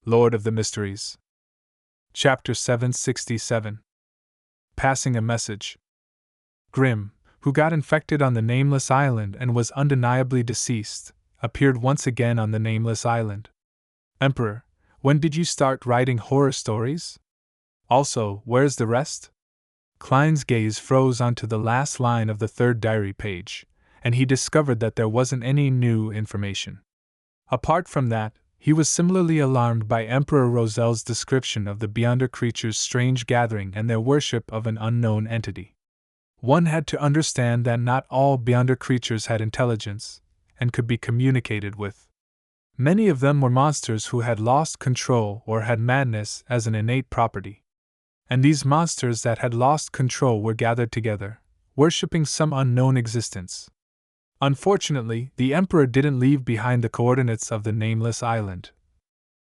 Lord of the Mysteries. Chapter 767. Passing a Message. Grimm, who got infected on the Nameless Island and was undeniably deceased, appeared once again on the Nameless Island. Emperor, when did you start writing horror stories? Also, where's the rest? Klein's gaze froze onto the last line of the third diary page, and he discovered that there wasn't any new information. Apart from that, he was similarly alarmed by Emperor Rosel's description of the Beyonder creatures' strange gathering and their worship of an unknown entity. One had to understand that not all Beyonder creatures had intelligence, and could be communicated with. Many of them were monsters who had lost control or had madness as an innate property. And these monsters that had lost control were gathered together, worshipping some unknown existence. Unfortunately, the Emperor didn't leave behind the coordinates of the Nameless Island.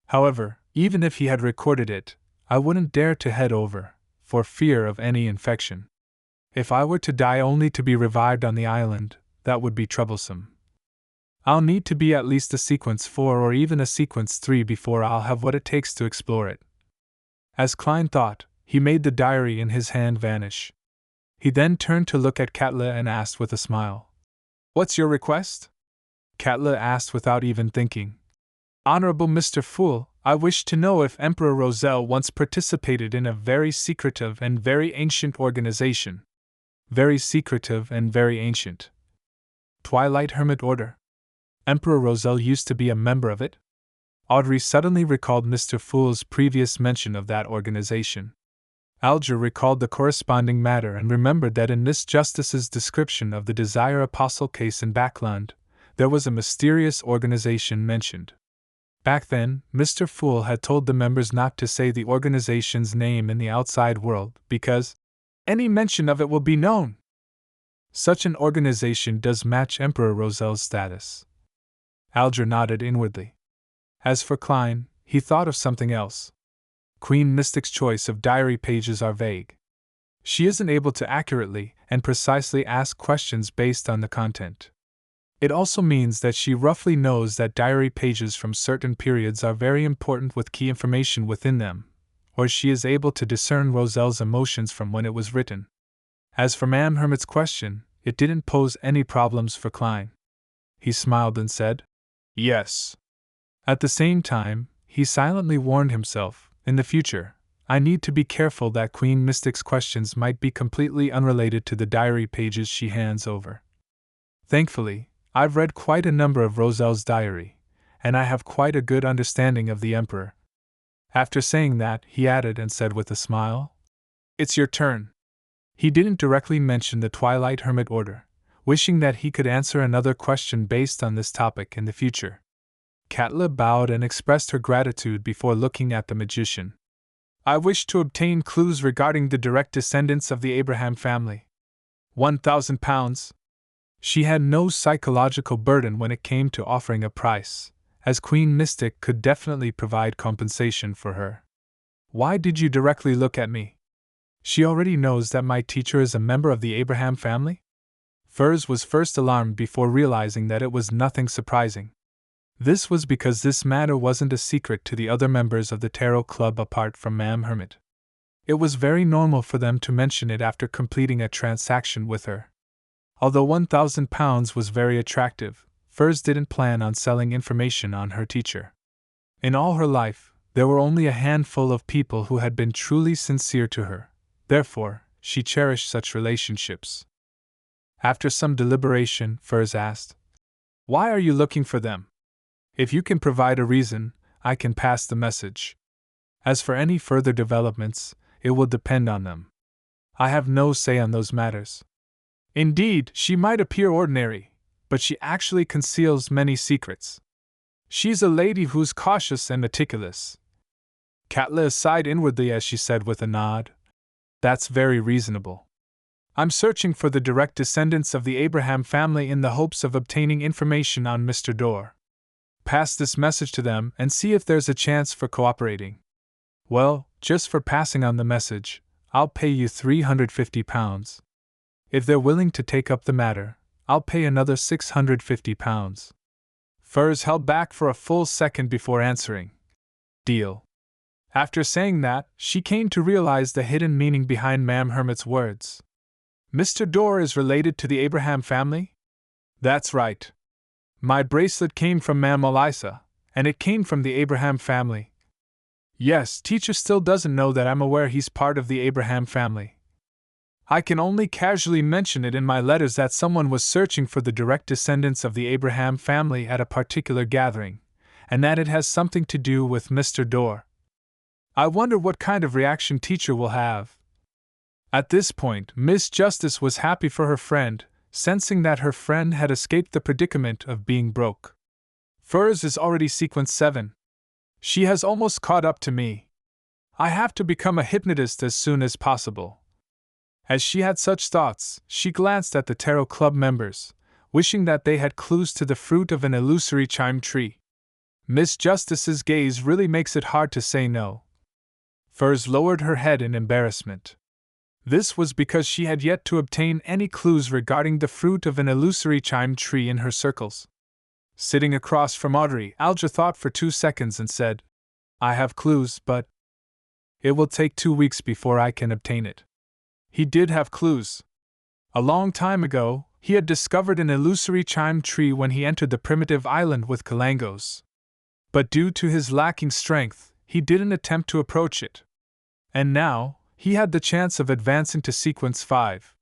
However, even if he had recorded it, I wouldn't dare to head over, for fear of any infection. If I were to die only to be revived on the island, that would be troublesome. I'll need to be at least a sequence 4 or even a sequence 3 before I'll have what it takes to explore it. As Klein thought, he made the diary in his hand vanish. He then turned to look at Katla and asked with a smile, "What's your request?" Katla asked without even thinking. "Honorable Mr. Fool, I wish to know if Emperor Rosel once participated in a very secretive and very ancient organization." Very secretive and very ancient. Twilight Hermit Order. Emperor Rosel used to be a member of it? Audrey suddenly recalled Mr. Fool's previous mention of that organization. Alger recalled the corresponding matter and remembered that in Miss Justice's description of the Desire Apostle case in Backland, there was a mysterious organization mentioned. Back then, Mr. Fool had told the members not to say the organization's name in the outside world because any mention of it will be known. Such an organization does match Emperor Rosel's status. Alger nodded inwardly. As for Klein, he thought of something else. Queen Mystic's choice of diary pages are vague. She isn't able to accurately and precisely ask questions based on the content. It also means that she roughly knows that diary pages from certain periods are very important with key information within them, or she is able to discern Rosel's emotions from when it was written. As for Ma'am Hermit's question, it didn't pose any problems for Klein. He smiled and said, "Yes." At the same time, he silently warned himself, in the future, I need to be careful that Queen Mystic's questions might be completely unrelated to the diary pages she hands over. Thankfully, I've read quite a number of Rosel's diary, and I have quite a good understanding of the Emperor. After saying that, he added and said with a smile, "It's your turn." He didn't directly mention the Twilight Hermit Order, wishing that he could answer another question based on this topic in the future. Katla bowed and expressed her gratitude before looking at the magician. "I wish to obtain clues regarding the direct descendants of the Abraham family. £1,000. She had no psychological burden when it came to offering a price, as Queen Mystic could definitely provide compensation for her. "Why did you directly look at me? She already knows that my teacher is a member of the Abraham family?" Furs was first alarmed before realizing that it was nothing surprising. This was because this matter wasn't a secret to the other members of the Tarot Club apart from Ma'am Hermit. It was very normal for them to mention it after completing a transaction with her. Although £1,000 was very attractive, Furs didn't plan on selling information on her teacher. In all her life, there were only a handful of people who had been truly sincere to her, therefore, she cherished such relationships. After some deliberation, Furs asked, "Why are you looking for them? If you can provide a reason, I can pass the message. As for any further developments, it will depend on them. I have no say on those matters. Indeed, she might appear ordinary, but she actually conceals many secrets. She's a lady who's cautious and meticulous." Katla sighed inwardly as she said with a nod, "That's very reasonable. I'm searching for the direct descendants of the Abraham family in the hopes of obtaining information on Mr. Dorr. Pass this message to them and see if there's a chance for cooperating. Well, just for passing on the message, I'll pay you £350. If they're willing to take up the matter, I'll pay another £650. Furs held back for a full second before answering. Deal. After saying that, she came to realize the hidden meaning behind Ma'am Hermit's words. Mr. Dorr is related to the Abraham family? That's right. My bracelet came from Ma'am Eliza, and it came from the Abraham family. Yes, teacher still doesn't know that I'm aware he's part of the Abraham family. I can only casually mention it in my letters that someone was searching for the direct descendants of the Abraham family at a particular gathering, and that it has something to do with Mr. Dorr. I wonder what kind of reaction teacher will have. At this point, Miss Justice was happy for her friend, sensing that her friend had escaped the predicament of being broke. Furs is already sequence 7. She has almost caught up to me. I have to become a hypnotist as soon as possible. As she had such thoughts, she glanced at the Tarot Club members, wishing that they had clues to the fruit of an illusory chime tree. Miss Justice's gaze really makes it hard to say no. Furs lowered her head in embarrassment. This was because she had yet to obtain any clues regarding the fruit of an illusory chime tree in her circles. Sitting across from Audrey, Alger thought for 2 seconds and said, I have clues, but it will take 2 weeks before I can obtain it. He did have clues. A long time ago, he had discovered an illusory chime tree when he entered the primitive island with Kalangos. But due to his lacking strength, he didn't attempt to approach it. And now, he had the chance of advancing to sequence 5.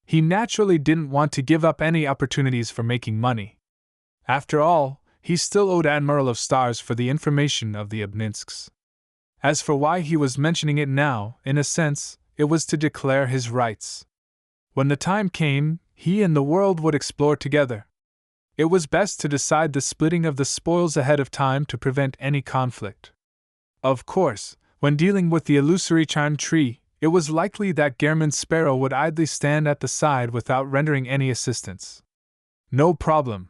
He naturally didn't want to give up any opportunities for making money. After all, he still owed Admiral of Stars for the information of the Obninsks. As for why he was mentioning it now, in a sense, it was to declare his rights. When the time came, he and the world would explore together. It was best to decide the splitting of the spoils ahead of time to prevent any conflict. Of course, when dealing with the illusory chime tree, it was likely that Gehrman Sparrow would idly stand at the side without rendering any assistance. No problem.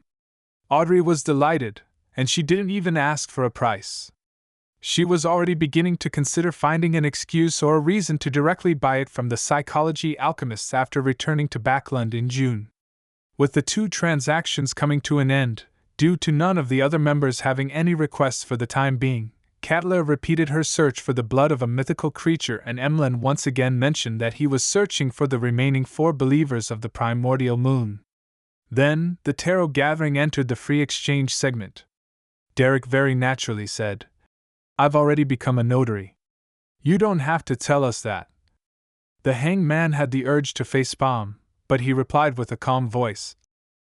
Audrey was delighted, and she didn't even ask for a price. She was already beginning to consider finding an excuse or a reason to directly buy it from the psychology alchemists after returning to Backland in June. With the 2 transactions coming to an end, due to none of the other members having any requests for the time being, Katla repeated her search for the blood of a mythical creature, and Emlyn once again mentioned that he was searching for the remaining 4 believers of the primordial moon. Then, the tarot gathering entered the free exchange segment. Derek very naturally said, I've already become a notary. You don't have to tell us that. The hanged man had the urge to facepalm, but he replied with a calm voice.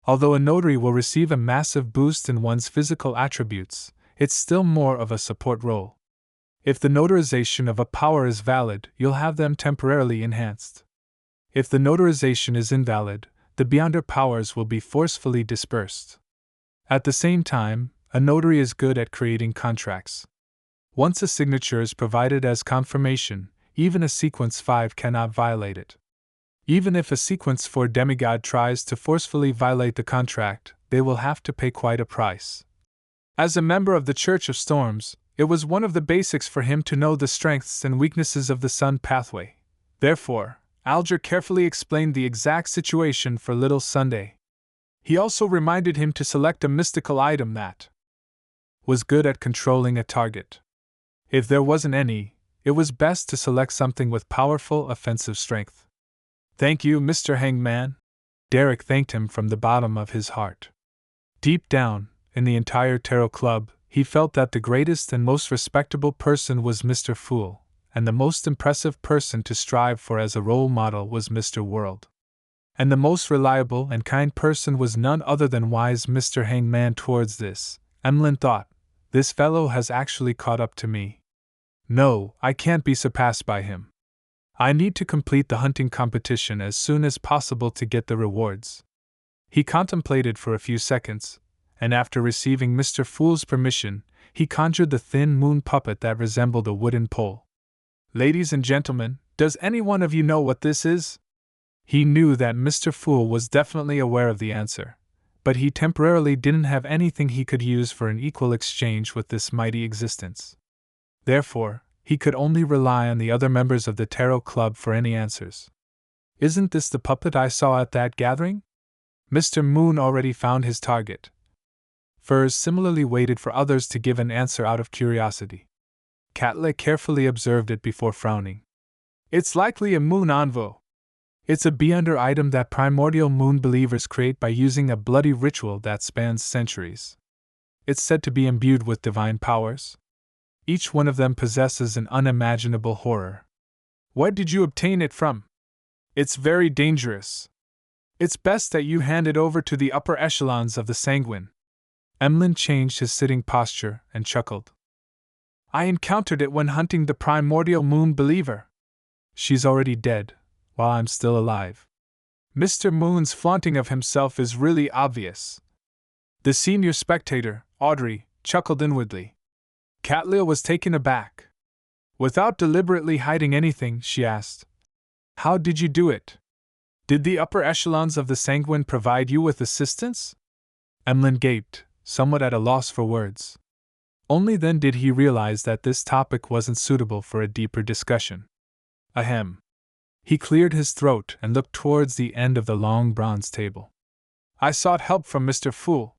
Although a notary will receive a massive boost in one's physical attributes, it's still more of a support role. If the notarization of a power is valid, you'll have them temporarily enhanced. If the notarization is invalid, the beyonder powers will be forcefully dispersed. At the same time, a notary is good at creating contracts. Once a signature is provided as confirmation, even a sequence 5 cannot violate it. Even if a sequence 4 demigod tries to forcefully violate the contract, they will have to pay quite a price. As a member of the Church of Storms, it was one of the basics for him to know the strengths and weaknesses of the Sun pathway. Therefore, Alger carefully explained the exact situation for Little Sunday. He also reminded him to select a mystical item that was good at controlling a target. If there wasn't any, it was best to select something with powerful offensive strength. Thank you, Mr. Hangman. Derek thanked him from the bottom of his heart. Deep down, in the entire Tarot Club, he felt that the greatest and most respectable person was Mr. Fool, and the most impressive person to strive for as a role model was Mr. World. And the most reliable and kind person was none other than wise Mr. Hangman. Towards this, Emlyn thought, this fellow has actually caught up to me. No, I can't be surpassed by him. I need to complete the hunting competition as soon as possible to get the rewards. He contemplated for a few seconds, and after receiving Mr. Fool's permission, he conjured the thin moon puppet that resembled a wooden pole. Ladies and gentlemen, does any one of you know what this is? He knew that Mr. Fool was definitely aware of the answer, but he temporarily didn't have anything he could use for an equal exchange with this mighty existence. Therefore, he could only rely on the other members of the Tarot Club for any answers. Isn't this the puppet I saw at that gathering? Mr. Moon already found his target. Furs similarly waited for others to give an answer out of curiosity. Catlett carefully observed it before frowning. It's likely a moon envoy. It's a beyonder item that primordial moon believers create by using a bloody ritual that spans centuries. It's said to be imbued with divine powers. Each one of them possesses an unimaginable horror. Where did you obtain it from? It's very dangerous. It's best that you hand it over to the upper echelons of the Sanguine. Emlyn changed his sitting posture and chuckled. I encountered it when hunting the primordial moon believer. She's already dead, while I'm still alive. Mr. Moon's flaunting of himself is really obvious. The senior spectator, Audrey, chuckled inwardly. Catlett was taken aback. Without deliberately hiding anything, she asked, how did you do it? Did the upper echelons of the Sanguine provide you with assistance? Emlyn gaped, somewhat at a loss for words. Only then did he realize that this topic wasn't suitable for a deeper discussion. Ahem. He cleared his throat and looked towards the end of the long bronze table. I sought help from Mr. Fool,